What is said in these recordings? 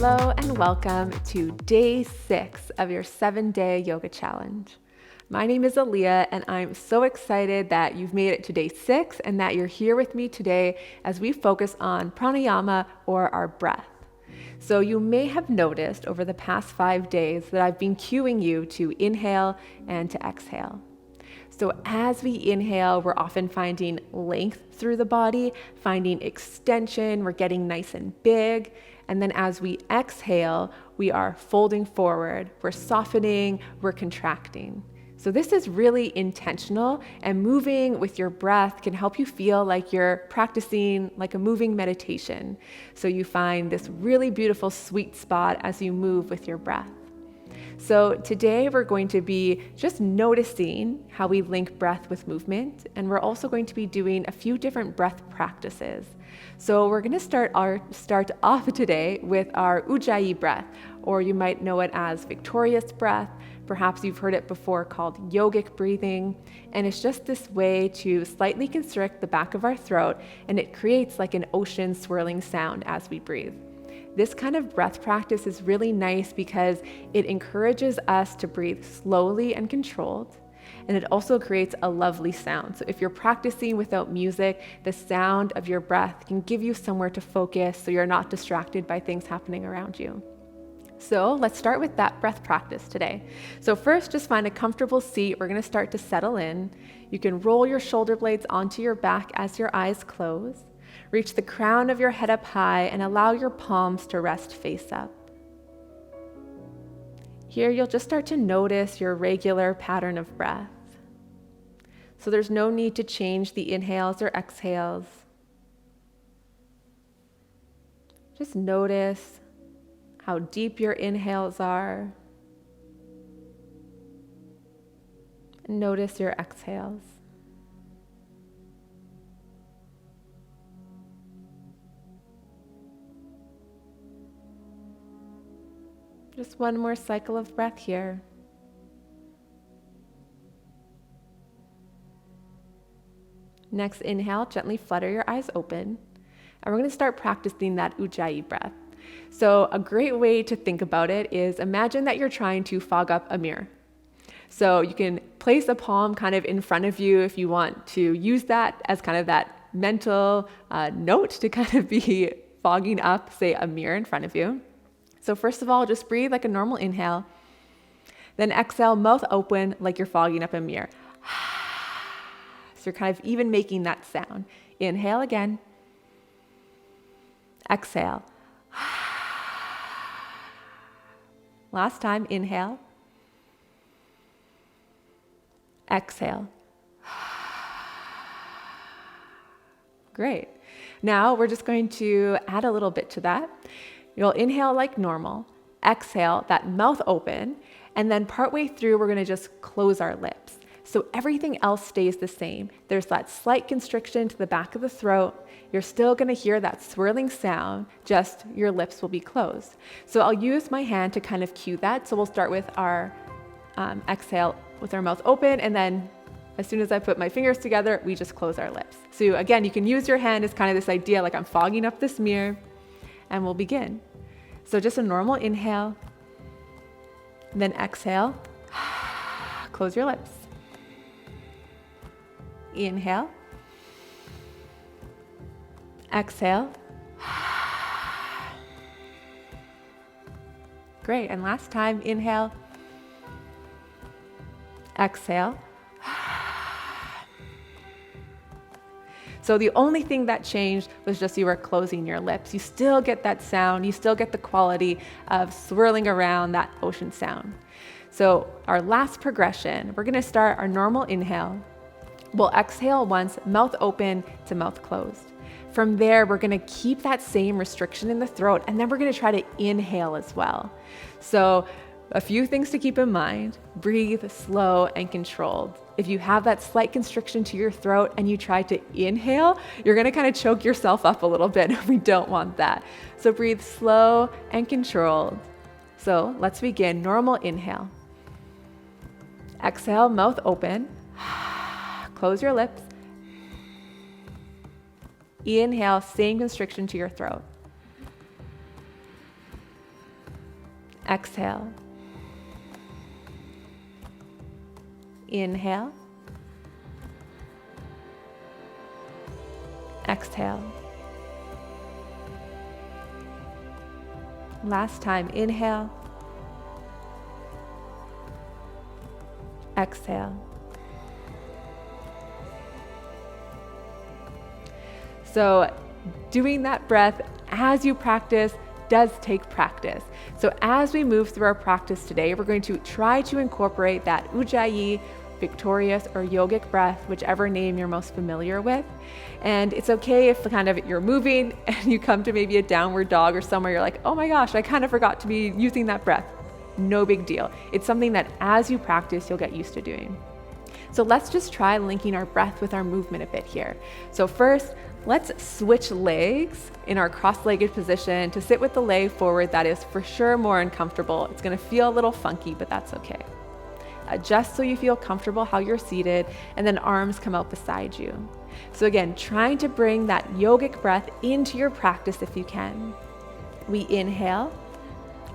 Hello and welcome to day 6 of your 7-day yoga challenge. My name is Aelea and I'm so excited that you've made it to day 6 and that you're here with me today as we focus on pranayama, or our breath. So you may have noticed over the past 5 days that I've been cueing you to inhale and to exhale. So as we inhale, we're often finding length through the body, finding extension, we're getting nice and big. And then as we exhale, we are folding forward, we're softening, we're contracting. So this is really intentional, and moving with your breath can help you feel like you're practicing like a moving meditation. So you find this really beautiful sweet spot as you move with your breath. So today we're going to be just noticing how we link breath with movement, and we're also going to be doing a few different breath practices. So we're going to start off today with our Ujjayi breath, or you might know it as victorious breath. Perhaps you've heard it before called yogic breathing, and it's just this way to slightly constrict the back of our throat, and it creates like an ocean swirling sound as we breathe. This kind of breath practice is really nice because it encourages us to breathe slowly and controlled, and it also creates a lovely sound. So if you're practicing without music, the sound of your breath can give you somewhere to focus so you're not distracted by things happening around you. So let's start with that breath practice today. So first, just find a comfortable seat. We're going to start to settle in. You can roll your shoulder blades onto your back as your eyes close. Reach the crown of your head up high and allow your palms to rest face up. Here you'll just start to notice your regular pattern of breath. So there's no need to change the inhales or exhales. Just notice how deep your inhales are. And notice your exhales. Just one more cycle of breath here. Next inhale, gently flutter your eyes open. And we're going to start practicing that Ujjayi breath. So a great way to think about it is imagine that you're trying to fog up a mirror. So you can place a palm kind of in front of you if you want to use that as kind of that mental note to kind of be fogging up, say, a mirror in front of you. So first of all, just breathe like a normal inhale. Then exhale, mouth open like you're fogging up a mirror. So you're kind of even making that sound. Inhale again. Exhale. Last time, inhale. Exhale. Great. Now we're just going to add a little bit to that. You'll inhale like normal, exhale, that mouth open, and then partway through, we're gonna just close our lips. So everything else stays the same. There's that slight constriction to the back of the throat. You're still gonna hear that swirling sound, just your lips will be closed. So I'll use my hand to kind of cue that. So we'll start with our exhale with our mouth open, and then as soon as I put my fingers together, we just close our lips. So again, you can use your hand as kind of this idea, like I'm fogging up this mirror. And we'll begin. So just a normal inhale, then exhale, close your lips. Inhale, exhale. Great, and last time, inhale, exhale. So the only thing that changed was just you were closing your lips. You still get that sound, you still get the quality of swirling around that ocean sound. So our last progression, we're gonna start our normal inhale. We'll exhale once, mouth open to mouth closed. From there, we're gonna keep that same restriction in the throat, and then we're gonna try to inhale as well. So a few things to keep in mind: breathe slow and controlled. If you have that slight constriction to your throat and you try to inhale, you're gonna kind of choke yourself up a little bit. We don't want that. So breathe slow and controlled. So let's begin. Normal inhale. Exhale, mouth open. Close your lips. Inhale, same constriction to your throat. Exhale. Inhale. Exhale. Last time, inhale. Exhale. So doing that breath as you practice does take practice. So as we move through our practice today, we're going to try to incorporate that Ujjayi, victorious, or yogic breath, whichever name you're most familiar with. And it's okay if you're moving and you come to maybe a downward dog or somewhere you're like, oh my gosh, I kind of forgot to be using that breath. No big deal. It's something that as you practice, you'll get used to doing. So let's just try linking our breath with our movement a bit here. So first, let's switch legs in our cross-legged position to sit with the leg forward. That is for sure more uncomfortable. It's going to feel a little funky, but that's okay. Adjust so you feel comfortable how you're seated, and then arms come out beside you. So again, trying to bring that yogic breath into your practice if you can. We inhale,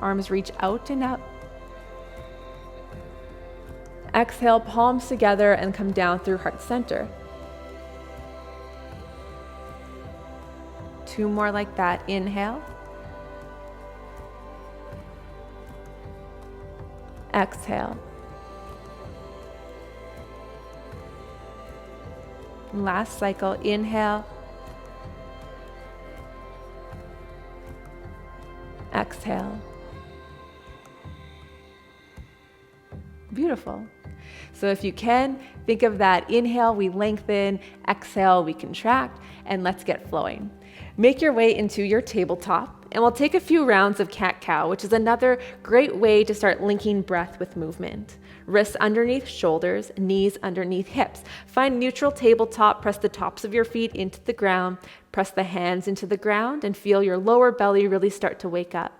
arms reach out and up. Exhale, palms together and come down through heart center. 2 more like that. Inhale. Exhale. Last cycle. Inhale. Exhale. Beautiful. So if you can, think of that inhale, we lengthen, exhale, we contract, and let's get flowing. Make your way into your tabletop, and we'll take a few rounds of cat-cow, which is another great way to start linking breath with movement. Wrists underneath shoulders, knees underneath hips. Find neutral tabletop, press the tops of your feet into the ground, press the hands into the ground, and feel your lower belly really start to wake up.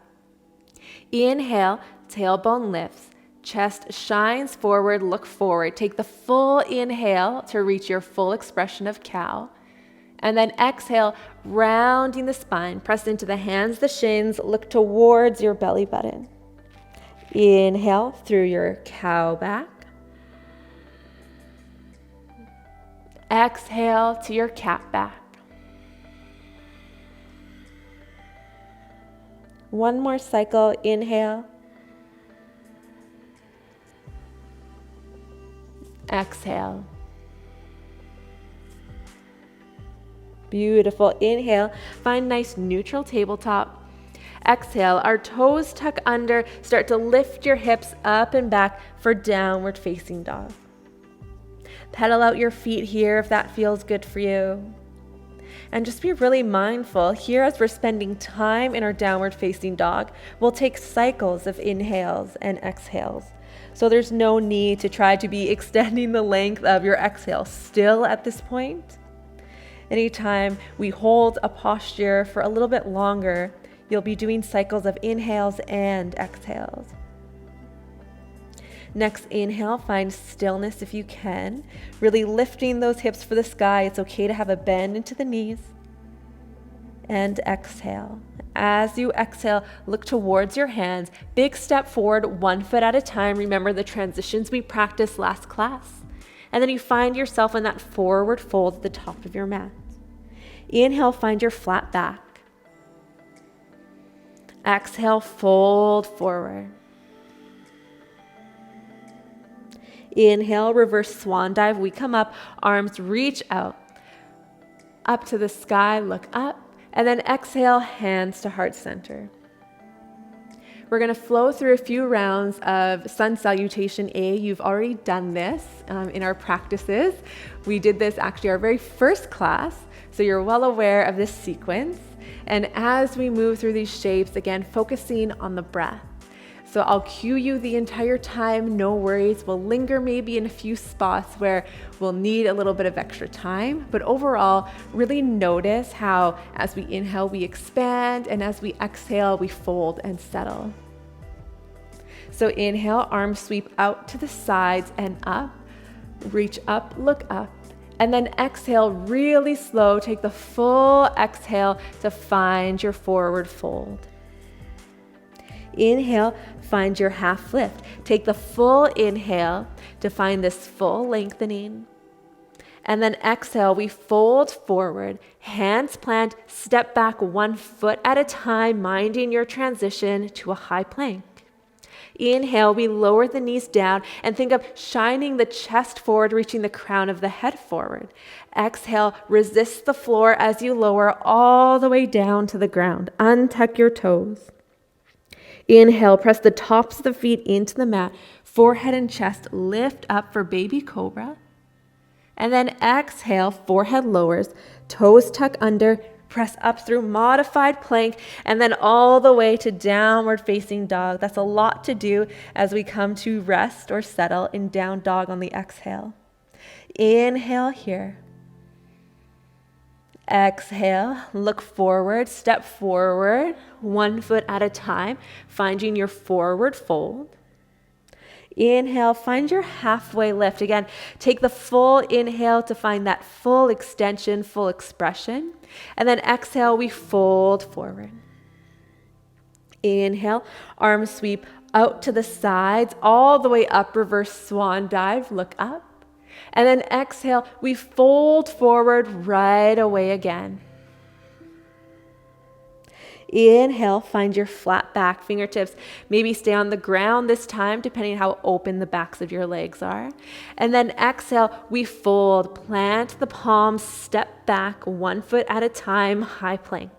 Inhale, tailbone lifts. Chest shines forward, look forward. Take the full inhale to reach your full expression of cow. And then exhale, rounding the spine. Press into the hands, the shins, look towards your belly button. Inhale through your cow back. Exhale to your cat back. One more cycle, inhale. Exhale. Beautiful. Inhale, find nice neutral tabletop. Exhale, our toes tuck under, start to lift your hips up and back for downward facing dog. Pedal out your feet here if that feels good for you. And just be really mindful here as we're spending time in our downward facing dog. We'll take cycles of inhales and exhales. So there's no need to try to be extending the length of your exhale still at this point. Anytime we hold a posture for a little bit longer, you'll be doing cycles of inhales and exhales. Next inhale, find stillness if you can, really lifting those hips for the sky. It's okay to have a bend into the knees. And exhale. As you exhale, look towards your hands. Big step forward, 1 foot at a time. Remember the transitions we practiced last class. And then you find yourself in that forward fold at the top of your mat. Inhale, find your flat back. Exhale, fold forward. Inhale, reverse swan dive. We come up, arms reach out. Up to the sky, look up. And then exhale, hands to heart center. We're going to flow through a few rounds of sun salutation A. You've already done this in our practices. We did this actually our very first class, so you're well aware of this sequence. And as we move through these shapes, again, focusing on the breath. So I'll cue you the entire time, no worries. We'll linger maybe in a few spots where we'll need a little bit of extra time, but overall, really notice how as we inhale, we expand, and as we exhale, we fold and settle. So inhale, arms sweep out to the sides and up, reach up, look up, and then exhale, really slow, take the full exhale to find your forward fold. Inhale, find your half lift. Take the full inhale to find this full lengthening. And then exhale, we fold forward, hands plant, step back 1 foot at a time, minding your transition to a high plank. Inhale, we lower the knees down and think of shining the chest forward, reaching the crown of the head forward. Exhale, resist the floor as you lower all the way down to the ground. Untuck your toes. Inhale, press the tops of the feet into the mat. Forehead and chest lift up for baby cobra. And then exhale, forehead lowers, toes tuck under, press up through modified plank, and then all the way to downward facing dog. That's a lot to do as we come to rest or settle in down dog on the exhale. Inhale here. Exhale, look forward, step forward, 1 foot at a time, finding your forward fold. Inhale, find your halfway lift. Again, take the full inhale to find that full extension, full expression. And then exhale, we fold forward. Inhale, arm sweep out to the sides, all the way up, reverse swan dive, look up. And then exhale, we fold forward right away again. Inhale, find your flat back, fingertips maybe stay on the ground this time, depending on how open the backs of your legs are. And then exhale, we fold, plant the palms, step back 1 foot at a time, high plank.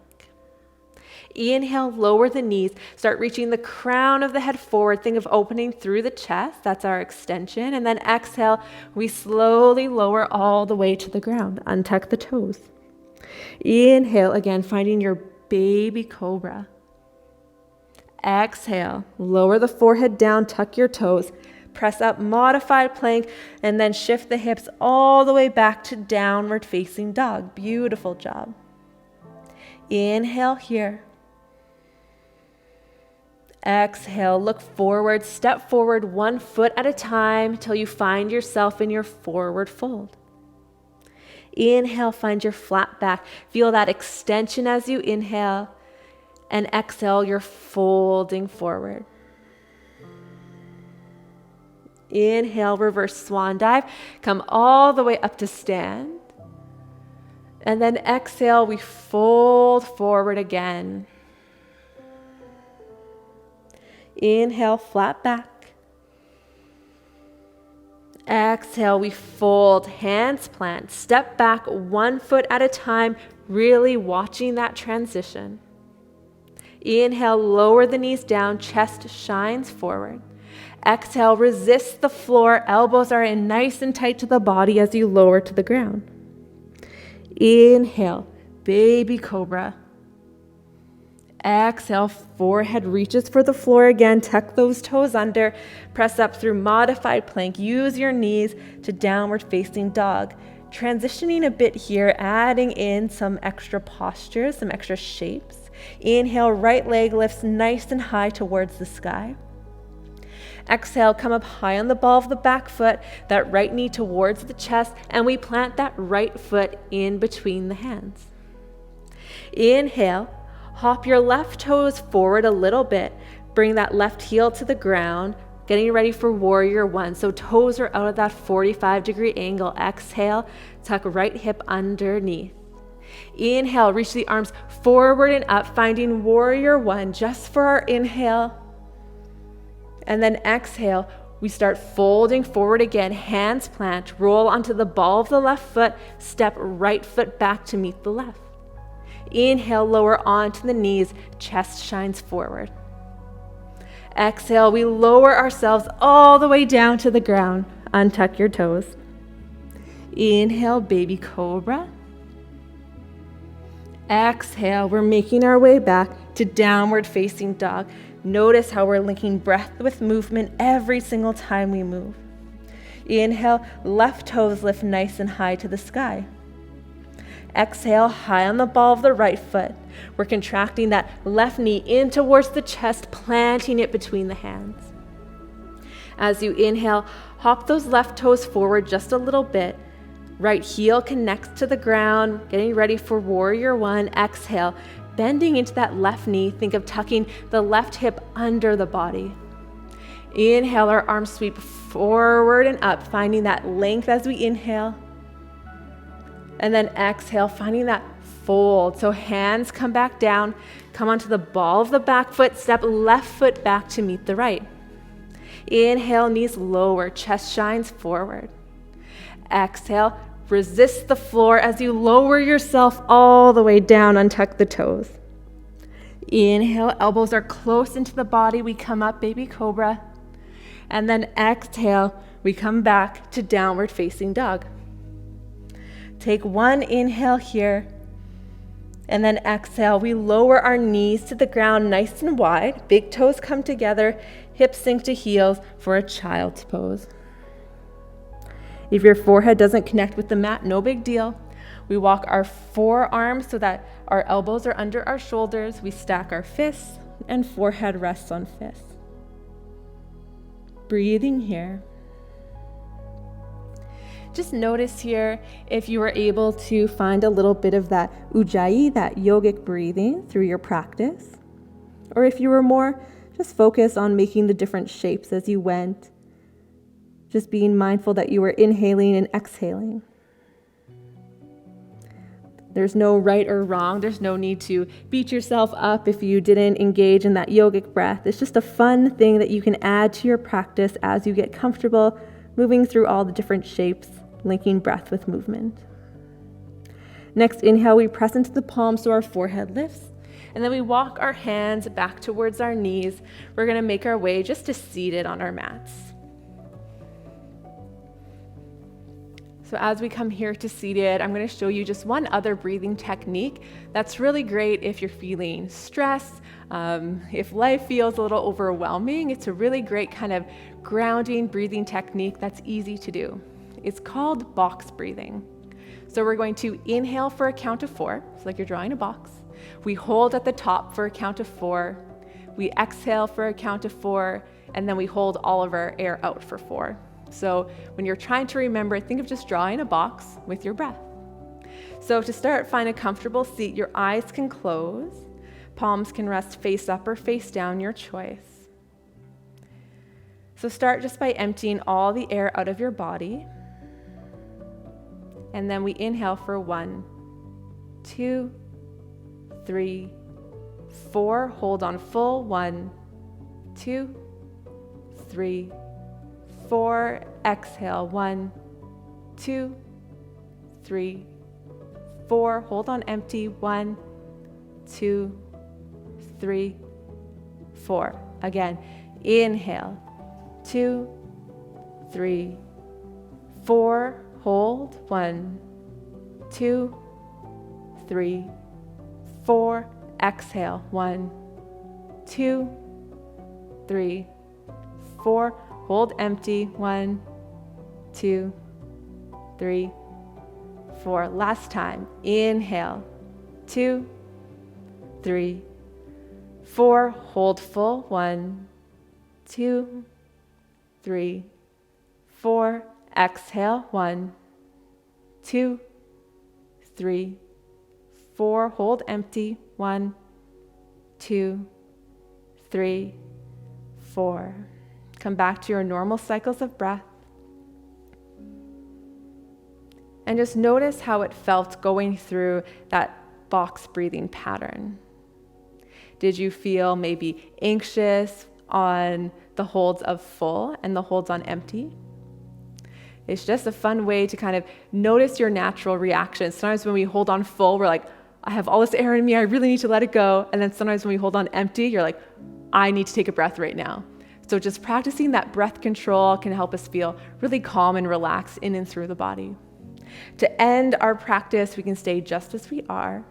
Inhale, lower the knees, start reaching the crown of the head forward. Think of opening through the chest, that's our extension. And then exhale, we slowly lower all the way to the ground. Untuck the toes. Inhale, again, finding your baby cobra. Exhale, lower the forehead down, tuck your toes, press up, modified plank, and then shift the hips all the way back to downward facing dog. Beautiful job. Inhale here. Exhale, look forward, step forward 1 foot at a time till you find yourself in your forward fold. Inhale, find your flat back. Feel that extension as you inhale. And exhale, you're folding forward. Inhale, reverse swan dive. Come all the way up to stand. And then exhale, we fold forward again. Inhale, flat back. Exhale, we fold, hands plant, step back 1 foot at a time, really watching that transition. Inhale, lower the knees down, chest shines forward. Exhale, resist the floor, elbows are in nice and tight to the body as you lower to the ground. Inhale, baby cobra. Exhale, forehead reaches for the floor again. Tuck those toes under. Press up through modified plank. Use your knees to downward facing dog. Transitioning a bit here, adding in some extra postures, some extra shapes. Inhale, right leg lifts nice and high towards the sky. Exhale, come up high on the ball of the back foot, that right knee towards the chest, and we plant that right foot in between the hands. Inhale. Hop your left toes forward a little bit. Bring that left heel to the ground, getting ready for warrior one. So toes are out of that 45-degree angle. Exhale, tuck right hip underneath. Inhale, reach the arms forward and up, finding warrior one just for our inhale. And then exhale, we start folding forward again, hands plant, roll onto the ball of the left foot, step right foot back to meet the left. Inhale, lower onto the knees, chest shines forward. Exhale, we lower ourselves all the way down to the ground. Untuck your toes. Inhale, baby cobra. Exhale, we're making our way back to downward facing dog. Notice how we're linking breath with movement every single time we move. Inhale, left toes lift nice and high to the sky. Exhale, high on the ball of the right foot. We're contracting that left knee in towards the chest, planting it between the hands. As you inhale, hop those left toes forward just a little bit. Right heel connects to the ground, getting ready for warrior one. Exhale, bending into that left knee, think of tucking the left hip under the body. Inhale, our arms sweep forward and up, finding that length as we inhale. And then exhale, finding that fold. So hands come back down, come onto the ball of the back foot, step left foot back to meet the right. Inhale, knees lower, chest shines forward. Exhale, resist the floor as you lower yourself all the way down, untuck the toes. Inhale, elbows are close into the body, we come up, baby cobra. And then exhale, we come back to downward facing dog. Take one inhale here, and then exhale, we lower our knees to the ground nice and wide, big toes come together, hips sink to heels for a child's pose. If your forehead doesn't connect with the mat, no big deal. We walk our forearms so that our elbows are under our shoulders, we stack our fists, and forehead rests on fists. Breathing here. Just notice here if you were able to find a little bit of that ujjayi, that yogic breathing through your practice, or if you were more just focused on making the different shapes as you went, just being mindful that you were inhaling and exhaling. There's no right or wrong. There's no need to beat yourself up if you didn't engage in that yogic breath. It's just a fun thing that you can add to your practice as you get comfortable moving through all the different shapes, linking breath with movement. Next inhale, we press into the palms so our forehead lifts, and then we walk our hands back towards our knees. We're going to make our way just to seated on our mats. So as we come here to seated, I'm going to show you just one other breathing technique that's really great if you're feeling stressed, if life feels a little overwhelming. It's a really great kind of grounding breathing technique that's easy to do. It's called box breathing. So we're going to inhale for a count of 4, so like you're drawing a box. We hold at the top for a count of 4. We exhale for a count of 4, and then we hold all of our air out for 4. So when you're trying to remember, think of just drawing a box with your breath. So to start, find a comfortable seat. Your eyes can close. Palms can rest face up or face down, your choice. So start just by emptying all the air out of your body. And then we inhale for 1, 2, 3, 4. Hold on full. 1, 2, 3, 4. Exhale. 1, 2, 3, 4. Hold on empty. 1, 2, 3, 4. Again, inhale. 2, 3, 4. Hold. 1, 2, 3, 4. Exhale. 1, 2, 3, 4. Hold empty. 1, 2, 3, 4. Last time. Inhale. 2, 3, 4. Hold full. 1, 2, 3, 4. Exhale. 1, 2, 3, 4. Hold empty. 1, 2, 3, 4. Come back to your normal cycles of breath. And just notice how it felt going through that box breathing pattern. Did you feel maybe anxious on the holds of full and the holds on empty? It's just a fun way to kind of notice your natural reactions. Sometimes when we hold on full, we're like, I have all this air in me, I really need to let it go. And then sometimes when we hold on empty, you're like, I need to take a breath right now. So just practicing that breath control can help us feel really calm and relaxed in and through the body. To end our practice, we can stay just as we are.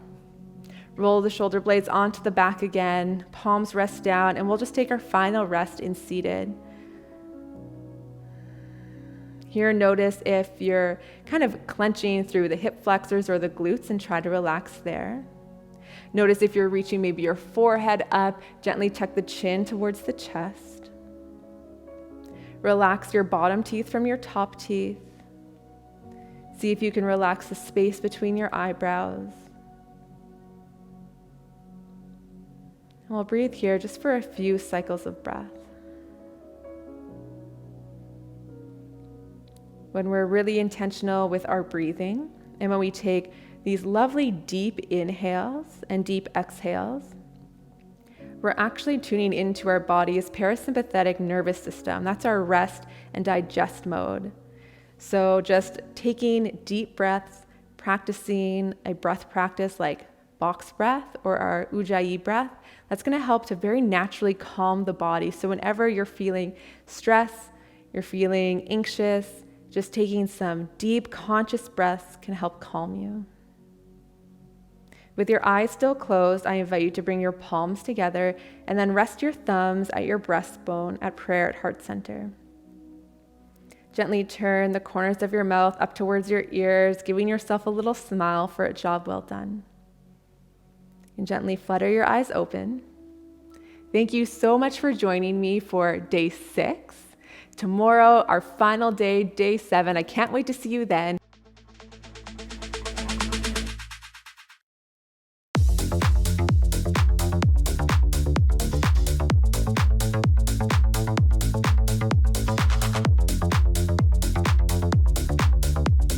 Roll the shoulder blades onto the back again, palms rest down, and we'll just take our final rest in seated. Here, notice if you're kind of clenching through the hip flexors or the glutes and try to relax there. Notice if you're reaching maybe your forehead up, gently tuck the chin towards the chest. Relax your bottom teeth from your top teeth. See if you can relax the space between your eyebrows. And we'll breathe here just for a few cycles of breath. When we're really intentional with our breathing, and when we take these lovely deep inhales and deep exhales, we're actually tuning into our body's parasympathetic nervous system. That's our rest and digest mode. So just taking deep breaths, practicing a breath practice like box breath or our Ujjayi breath, that's going to help to very naturally calm the body. So whenever you're feeling stress, you're feeling anxious, just taking some deep conscious breaths can help calm you. With your eyes still closed, I invite you to bring your palms together and then rest your thumbs at your breastbone at prayer at heart center. Gently turn the corners of your mouth up towards your ears, giving yourself a little smile for a job well done. And gently flutter your eyes open. Thank you so much for joining me for day 6. Tomorrow, our final day, day 7. I can't wait to see you then.